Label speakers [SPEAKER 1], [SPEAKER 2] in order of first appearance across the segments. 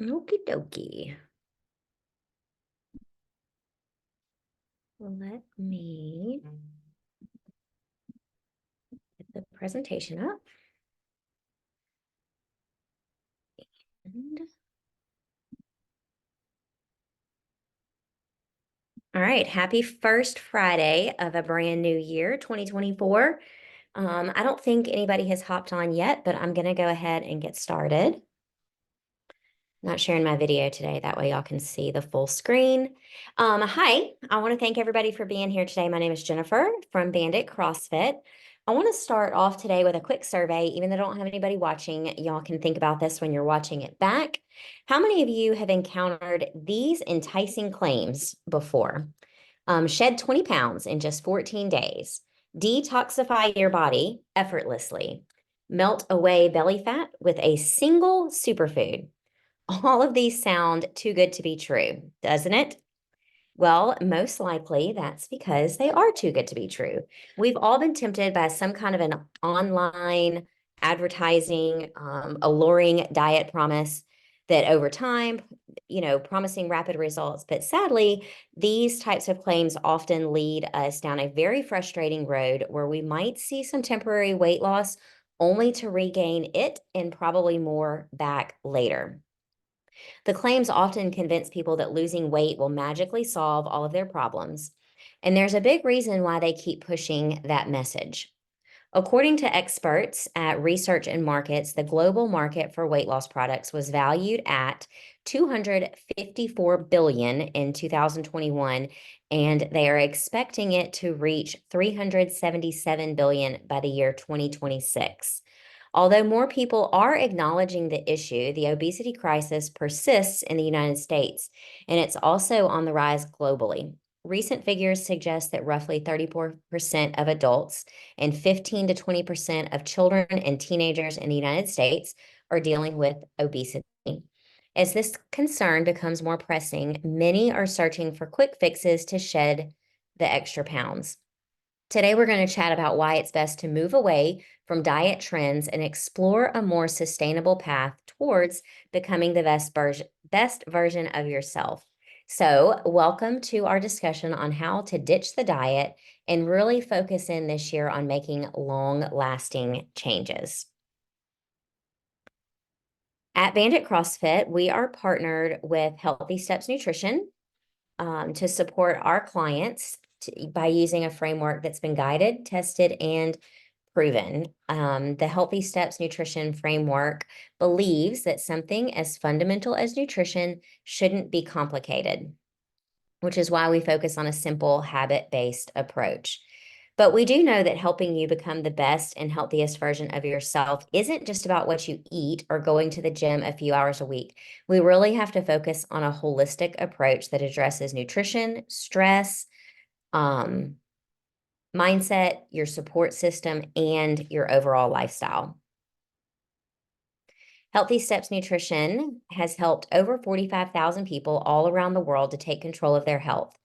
[SPEAKER 1] Okie dokie. Let me get the presentation up. And all right, happy first Friday of a brand new year, 2024. I don't think anybody has hopped on yet, but I'm going to go ahead and get started. Not sharing my video today. That way y'all can see the full screen. Hi, I want to thank everybody for being here today. My name is Jennifer from Bandit CrossFit. I want to start off today with a quick survey. Even though I don't have anybody watching, y'all can think about this when you're watching it back. How many of you have encountered these enticing claims before? Shed 20 pounds in just 14 days. Detoxify your body effortlessly. Melt away belly fat with a single superfood. All of these sound too good to be true, doesn't it? Well, most likely that's because they are too good to be true. We've all been tempted by some kind of an online advertising, alluring diet promise that over time, promising rapid results. But sadly, these types of claims often lead us down a very frustrating road where we might see some temporary weight loss only to regain it and probably more back later. The claims often convince people that losing weight will magically solve all of their problems. And there's a big reason why they keep pushing that message. According to experts at Research and Markets, the global market for weight loss products was valued at 254 billion in 2021, and they are expecting it to reach 377 billion by the year 2026. Although more people are acknowledging the issue, the obesity crisis persists in the United States, and it's also on the rise globally. Recent figures suggest that roughly 34% of adults and 15 to 20% of children and teenagers in the United States are dealing with obesity. As this concern becomes more pressing, many are searching for quick fixes to shed the extra pounds. Today, we're going to chat about why it's best to move away from diet trends and explore a more sustainable path towards becoming the best version of yourself. So, welcome to our discussion on how to ditch the diet and really focus in this year on making long-lasting changes. At Bandit CrossFit, we are partnered with Healthy Steps Nutrition to support our clients by using a framework that's been guided, tested, and proven. The Healthy Steps Nutrition Framework believes that something as fundamental as nutrition shouldn't be complicated, which is why we focus on a simple habit-based approach. But we do know that helping you become the best and healthiest version of yourself isn't just about what you eat or going to the gym a few hours a week. We really have to focus on a holistic approach that addresses nutrition, stress, mindset, your support system, and your overall lifestyle. Healthy Steps Nutrition has helped over 45,000 people all around the world to take control of their health.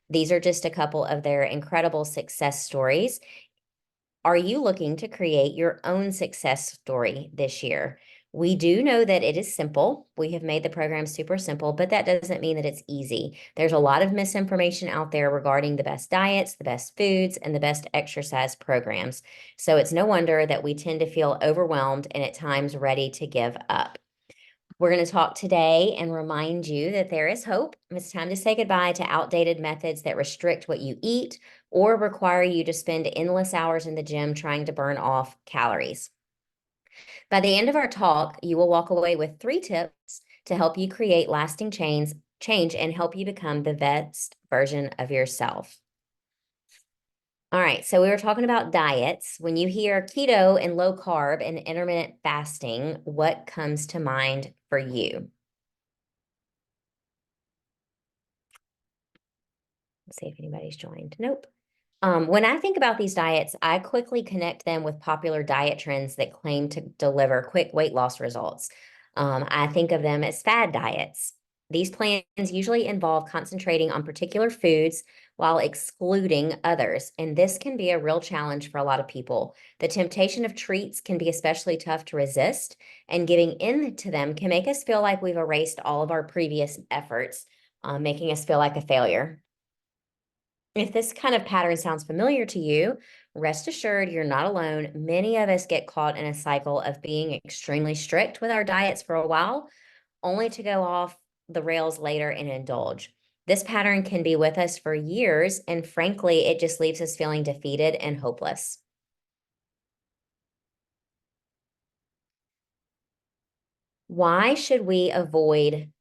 [SPEAKER 1] These are just a couple of their incredible success stories. Are you looking to create your own success story this year? We do know that it is simple. We have made the program super simple, but that doesn't mean that it's easy. There's a lot of misinformation out there regarding the best diets, the best foods, and the best exercise programs. So it's no wonder that we tend to feel overwhelmed and at times ready to give up. We're going to talk today and remind you that there is hope. It's time to say goodbye to outdated methods that restrict what you eat or require you to spend endless hours in the gym trying to burn off calories. By the end of our talk, you will walk away with 3 tips to help you create lasting change and help you become the best version of yourself. All right, so we were talking about diets. When you hear keto and low carb and intermittent fasting, what comes to mind for you? Let's see if anybody's joined. Nope. When I think about these diets, I quickly connect them with popular diet trends that claim to deliver quick weight loss results. I think of them as fad diets. These plans usually involve concentrating on particular foods while excluding others, and this can be a real challenge for a lot of people. The temptation of treats can be especially tough to resist, and giving in to them can make us feel like we've erased all of our previous efforts, making us feel like a failure. If this kind of pattern sounds familiar to you, rest assured you're not alone. Many of us get caught in a cycle of being extremely strict with our diets for a while, only to go off the rails later and indulge. This pattern can be with us for years, and frankly, it just leaves us feeling defeated and hopeless. Why should we avoid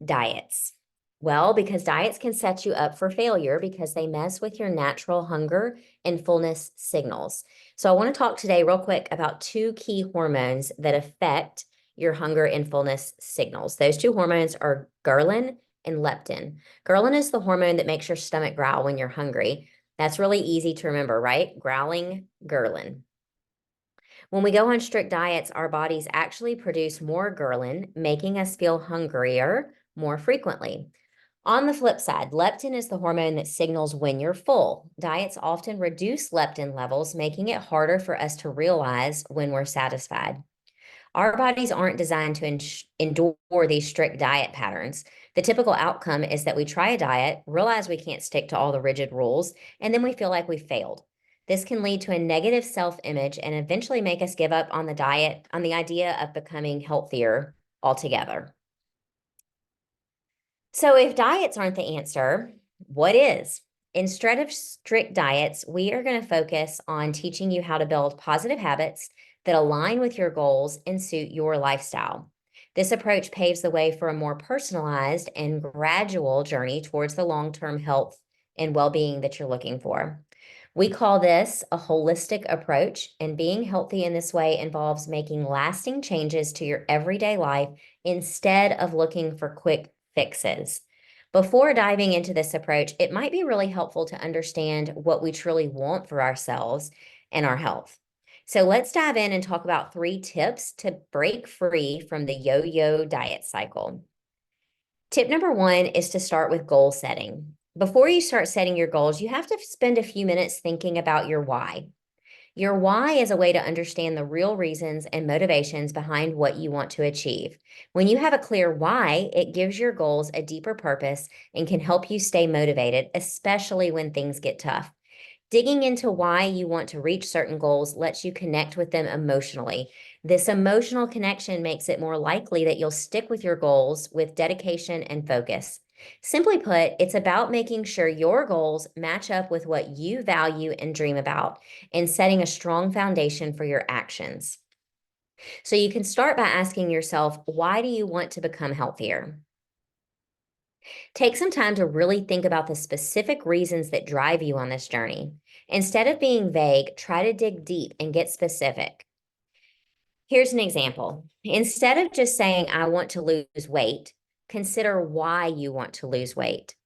[SPEAKER 1] diets? Well, because diets can set you up for failure because they mess with your natural hunger and fullness signals. So, I want to talk today, real quick, about two key hormones that affect your hunger and fullness signals. Those two hormones are ghrelin and leptin. Ghrelin is the hormone that makes your stomach growl when you're hungry. That's really easy to remember, right? Growling, ghrelin. When we go on strict diets, our bodies actually produce more ghrelin, making us feel hungrier more frequently. On the flip side, leptin is the hormone that signals when you're full. Diets often reduce leptin levels, making it harder for us to realize when we're satisfied. Our bodies aren't designed to endure these strict diet patterns. The typical outcome is that we try a diet, realize we can't stick to all the rigid rules, and then we feel like we failed. This can lead to a negative self image and eventually make us give up on the diet, on the idea of becoming healthier altogether. So, if diets aren't the answer, what is? Instead of strict diets, we are going to focus on teaching you how to build positive habits that align with your goals and suit your lifestyle. This approach paves the way for a more personalized and gradual journey towards the long term health and well being that you're looking for. We call this a holistic approach, and being healthy in this way involves making lasting changes to your everyday life instead of looking for quick fixes. Before diving into this approach, it might be really helpful to understand what we truly want for ourselves and our health. So let's dive in and talk about 3 tips to break free from the yo yo diet cycle. Tip number 1 is to start with goal setting. Before you start setting your goals, you have to spend a few minutes thinking about your why. Your why is a way to understand the real reasons and motivations behind what you want to achieve. When you have a clear why, it gives your goals a deeper purpose and can help you stay motivated, especially when things get tough. Digging into why you want to reach certain goals lets you connect with them emotionally. This emotional connection makes it more likely that you'll stick with your goals with dedication and focus. Simply put, it's about making sure your goals match up with what you value and dream about and setting a strong foundation for your actions. So you can start by asking yourself, why do you want to become healthier? Take some time to really think about the specific reasons that drive you on this journey. Instead of being vague, try to dig deep and get specific. Here's an example. Instead of just saying, I want to lose weight, consider why you want to lose weight.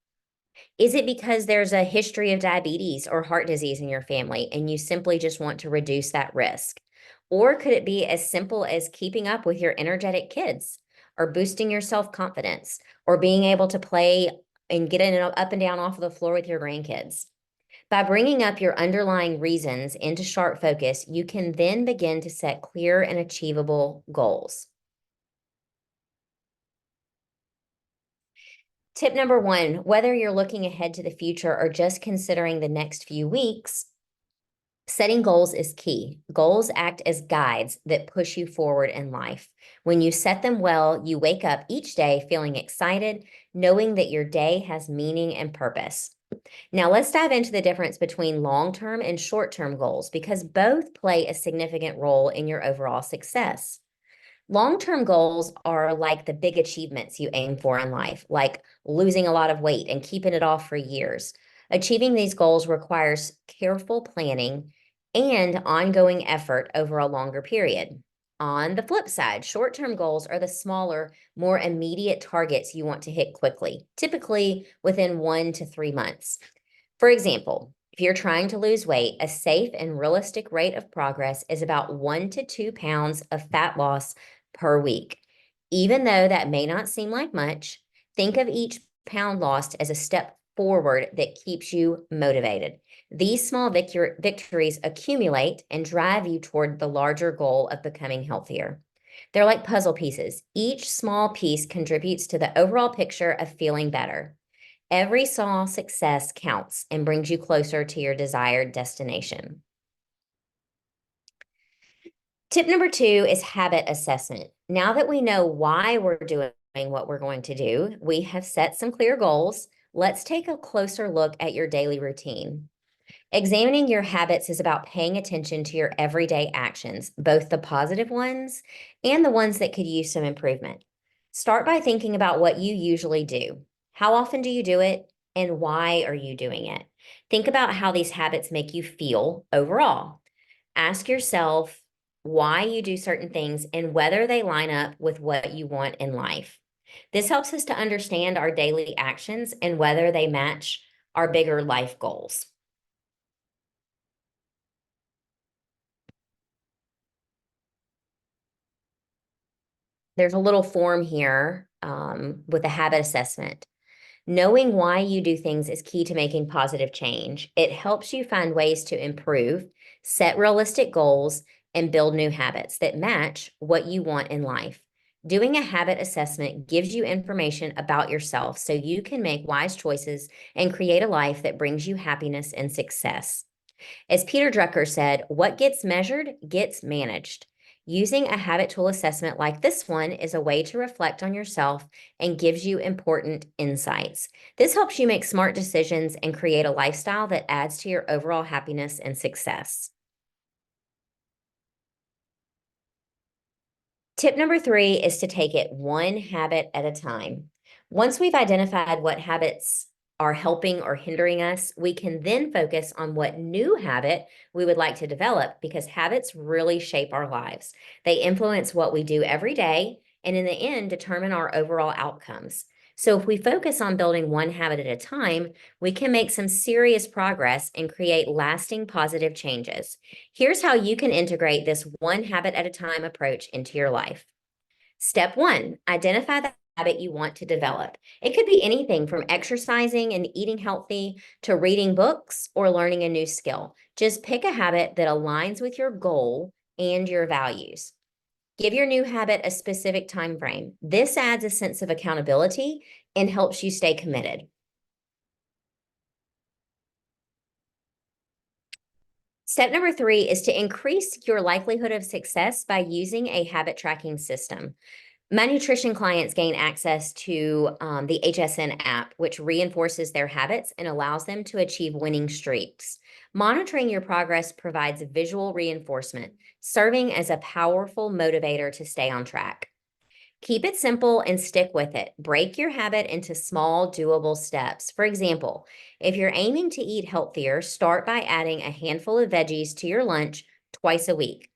[SPEAKER 1] Is it because there's a history of diabetes or heart disease in your family and you simply just want to reduce that risk? Or could it be as simple as keeping up with your energetic kids or boosting your self confidence or being able to play and get in and up and down off of the floor with your grandkids? By bringing up your underlying reasons into sharp focus, you can then begin to set clear and achievable goals. Tip number 1, whether you're looking ahead to the future or just considering the next few weeks, setting goals is key. Goals act as guides that push you forward in life. When you set them well, you wake up each day feeling excited, knowing that your day has meaning and purpose. Now, let's dive into the difference between long term and short term goals because both play a significant role in your overall success. Long-term goals are like the big achievements you aim for in life, like losing a lot of weight and keeping it off for years. Achieving these goals requires careful planning and ongoing effort over a longer period. On the flip side, short-term goals are the smaller, more immediate targets you want to hit quickly, typically within 1 to 3 months. For example, if you're trying to lose weight, a safe and realistic rate of progress is about 1 to 2 pounds of fat loss per week. Even though that may not seem like much, Think of each pound lost as a step forward that keeps you motivated. These small victories accumulate and drive you toward the larger goal of becoming healthier. They're like puzzle pieces. Each small piece contributes to the overall picture of feeling better. Every small success counts and brings you closer to your desired destination. Tip number 2 is habit assessment. Now that we know why we're doing what we're going to do, we have set some clear goals. Let's take a closer look at your daily routine. Examining your habits is about paying attention to your everyday actions, both the positive ones and the ones that could use some improvement. Start by thinking about what you usually do. How often do you do it, and why are you doing it? Think about how these habits make you feel overall. Ask yourself why you do certain things and whether they line up with what you want in life. This helps us to understand our daily actions and whether they match our bigger life goals. There's a little form here with a habit assessment. Knowing why you do things is key to making positive change. It helps you find ways to improve, set realistic goals, and build new habits that match what you want in life. Doing a habit assessment gives you information about yourself so you can make wise choices and create a life that brings you happiness and success. As Peter Drucker said, what gets measured gets managed. Using a habit tool assessment like this one is a way to reflect on yourself and gives you important insights. This helps you make smart decisions and create a lifestyle that adds to your overall happiness and success. Tip number 3 is to take it one habit at a time. Once we've identified what habits are helping or hindering us, we can then focus on what new habit we would like to develop because habits really shape our lives. They influence what we do every day and, in the end, determine our overall outcomes. So, if we focus on building one habit at a time, we can make some serious progress and create lasting positive changes. Here's how you can integrate this one habit at a time approach into your life. Step 1, identify the habit you want to develop. It could be anything from exercising and eating healthy to reading books or learning a new skill. Just pick a habit that aligns with your goal and your values. Give your new habit a specific time frame. This adds a sense of accountability and helps you stay committed. Step number 3 is to increase your likelihood of success by using a habit tracking system. My nutrition clients gain access to the HSN app, which reinforces their habits and allows them to achieve winning streaks. Monitoring your progress provides visual reinforcement, serving as a powerful motivator to stay on track. Keep it simple and stick with it. Break your habit into small, doable steps. For example, if you're aiming to eat healthier, start by adding a handful of veggies to your lunch twice a week.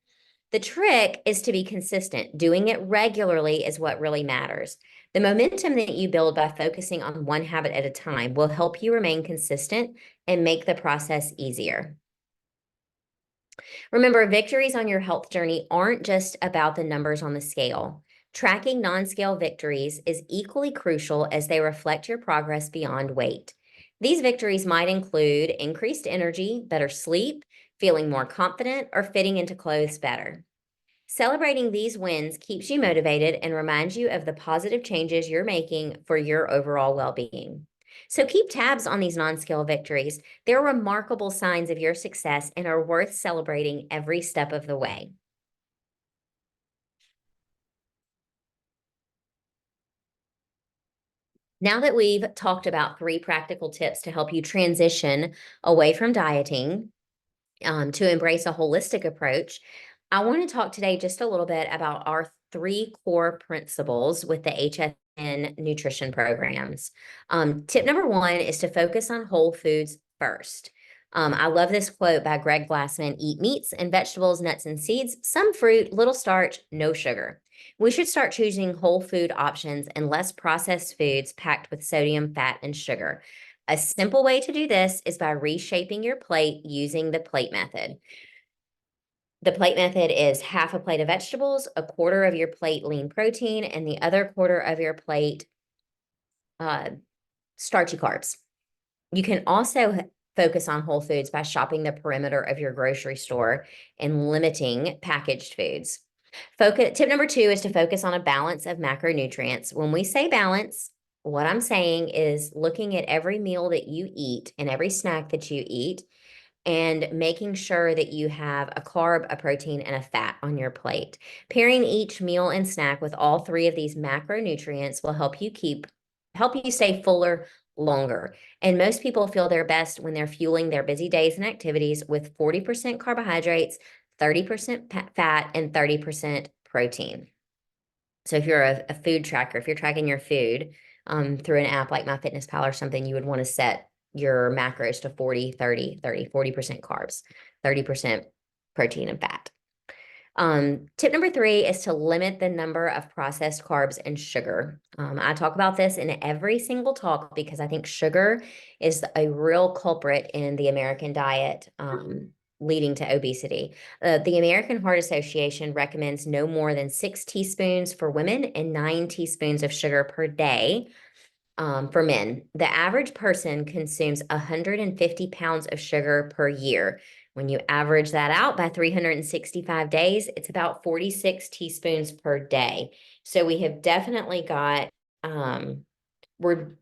[SPEAKER 1] The trick is to be consistent. Doing it regularly is what really matters. The momentum that you build by focusing on one habit at a time will help you remain consistent and make the process easier. Remember, victories on your health journey aren't just about the numbers on the scale. Tracking non-scale victories is equally crucial as they reflect your progress beyond weight. These victories might include increased energy, better sleep, feeling more confident, or fitting into clothes better. Celebrating these wins keeps you motivated and reminds you of the positive changes you're making for your overall well-being. So keep tabs on these non-scale victories. They're remarkable signs of your success and are worth celebrating every step of the way. Now that we've talked about 3 practical tips to help you transition away from dieting, to embrace a holistic approach, I want to talk today just a little bit about our 3 core principles with the HSN nutrition programs. Tip number 1 is to focus on whole foods first. I love this quote by Greg Glassman: eat meats and vegetables, nuts and seeds, some fruit, little starch, no sugar. We should start choosing whole food options and less processed foods packed with sodium, fat, and sugar. A simple way to do this is by reshaping your plate using the plate method. The plate method is half a plate of vegetables, a quarter of your plate lean protein, and the other quarter of your plate uh, starchy carbs. You can also focus on whole foods by shopping the perimeter of your grocery store and limiting packaged foods. Tip number 2 is to focus on a balance of macronutrients. When we say balance, what I'm saying is looking at every meal that you eat and every snack that you eat and making sure that you have a carb, a protein, and a fat on your plate. Pairing each meal and snack with all 3 of these macronutrients will help you stay fuller longer. And most people feel their best when they're fueling their busy days and activities with 40% carbohydrates, 30% fat, and 30% protein. So if you're a food tracker, if you're tracking your food through an app like MyFitnessPal or something, you would want to set your macros to 40, 30, 30, 40% carbs, 30% protein and fat. Tip number 3 is to limit the number of processed carbs and sugar. I talk about this in every single talk because I think sugar is a real culprit in the American diet, leading to obesity. The American Heart Association recommends no more than 6 teaspoons for women and 9 teaspoons of sugar per day. For men, the average person consumes 150 pounds of sugar per year. When you average that out by 365 days, it's about 46 teaspoons per day. So we have definitely got, we're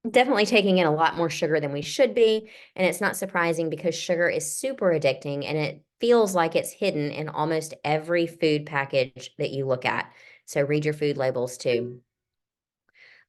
[SPEAKER 1] definitely taking in a lot more sugar than we should be. And it's not surprising because sugar is super addicting and it feels like it's hidden in almost every food package that you look at. So read your food labels too.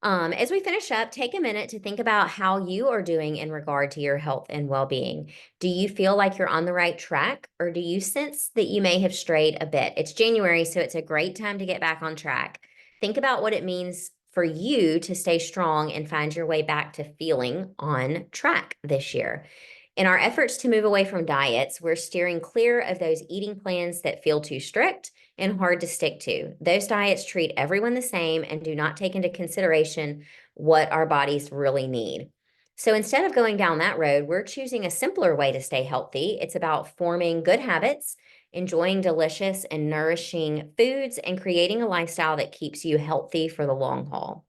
[SPEAKER 1] As we finish up, take a minute to think about how you are doing in regard to your health and well-being. Do you feel like you're on the right track, or do you sense that you may have strayed a bit? It's January, so it's a great time to get back on track. Think about what it means for you to stay strong and find your way back to feeling on track this year. In our efforts to move away from diets, we're steering clear of those eating plans that feel too strict and hard to stick to. Those diets treat everyone the same and do not take into consideration what our bodies really need. So instead of going down that road, we're choosing a simpler way to stay healthy. It's about forming good habits, enjoying delicious and nourishing foods, and creating a lifestyle that keeps you healthy for the long haul.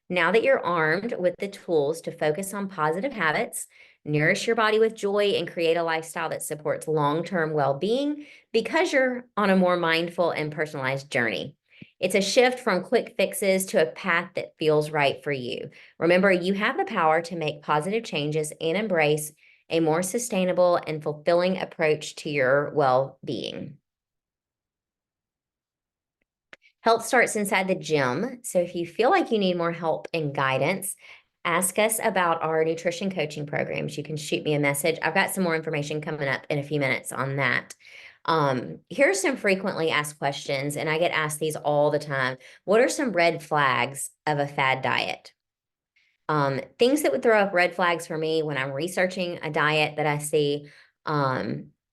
[SPEAKER 1] Now that you're armed with the tools to focus on positive habits, nourish your body with joy, and create a lifestyle that supports long-term well-being because you're on a more mindful and personalized journey. It's a shift from quick fixes to a path that feels right for you. Remember, you have the power to make positive changes and embrace a more sustainable and fulfilling approach to your well-being. Health starts inside the gym. So if you feel like you need more help and guidance, ask us about our nutrition coaching programs. You can shoot me a message. I've got some more information coming up in a few minutes on that. Here's some frequently asked questions, and I get asked these all the time. What are some red flags of a fad diet? Things that would throw up red flags for me when I'm researching a diet that I see,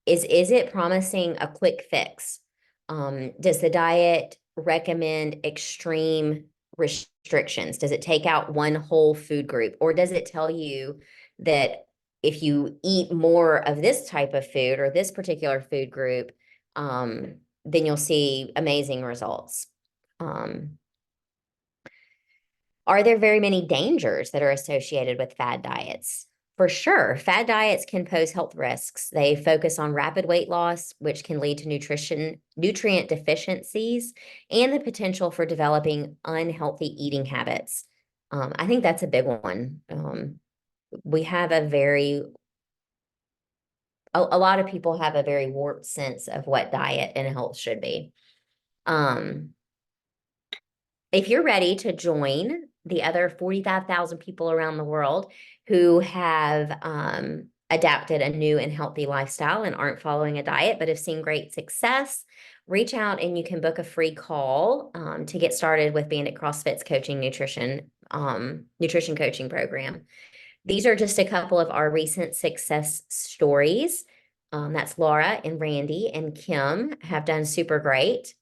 [SPEAKER 1] is it promising a quick fix? Does the diet recommend extreme restrictions? Does it take out one whole food group? Or does it tell you that if you eat more of this type of food or this particular food group, then you'll see amazing results? Are there very many dangers that are associated with fad diets? For sure, fad diets can pose health risks. They focus on rapid weight loss, which can lead to nutrient deficiencies, and the potential for developing unhealthy eating habits. I think that's a big one. We have a lot of people have a very warped sense of what diet and health should be. If you're ready to join the other 45,000 people around the world who have adapted a new and healthy lifestyle and aren't following a diet, but have seen great success, reach out and you can book a free call to get started with Bandit CrossFit's nutrition coaching program. These are just a couple of our recent success stories. That's Laura and Randy and Kim have done super great.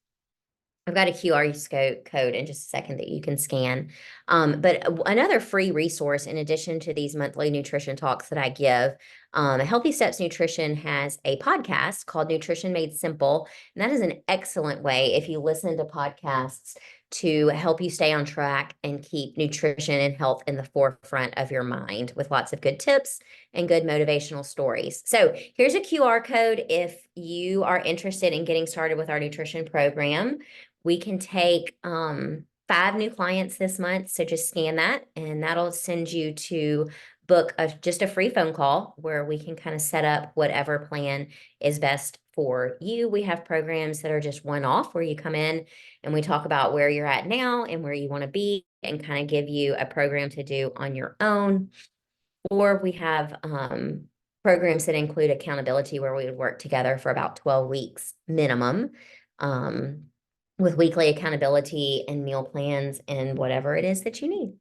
[SPEAKER 1] I've got a QR code in just a second that you can scan. But another free resource in addition to these monthly nutrition talks that I give, Healthy Steps Nutrition has a podcast called Nutrition Made Simple. And that is an excellent way if you listen to podcasts to help you stay on track and keep nutrition and health in the forefront of your mind with lots of good tips and good motivational stories. So here's a QR code if you are interested in getting started with our nutrition program. We can take 5 new clients this month. So just scan that and that'll send you to book just a free phone call where we can kind of set up whatever plan is best for you. We have programs that are just one-off where you come in and we talk about where you're at now and where you want to be and kind of give you a program to do on your own. Or we have programs that include accountability where we would work together for about 12 weeks minimum, with weekly accountability and meal plans and whatever it is that you need.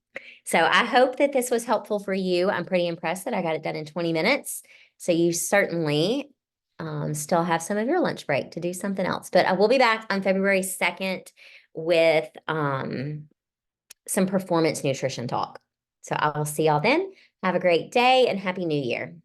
[SPEAKER 1] So I hope that this was helpful for you. I'm pretty impressed that I got it done in 20 minutes. So you certainly still have some of your lunch break to do something else. But I will be back on February 2nd with some performance nutrition talk. So I will see y'all then. Have a great day and Happy New Year.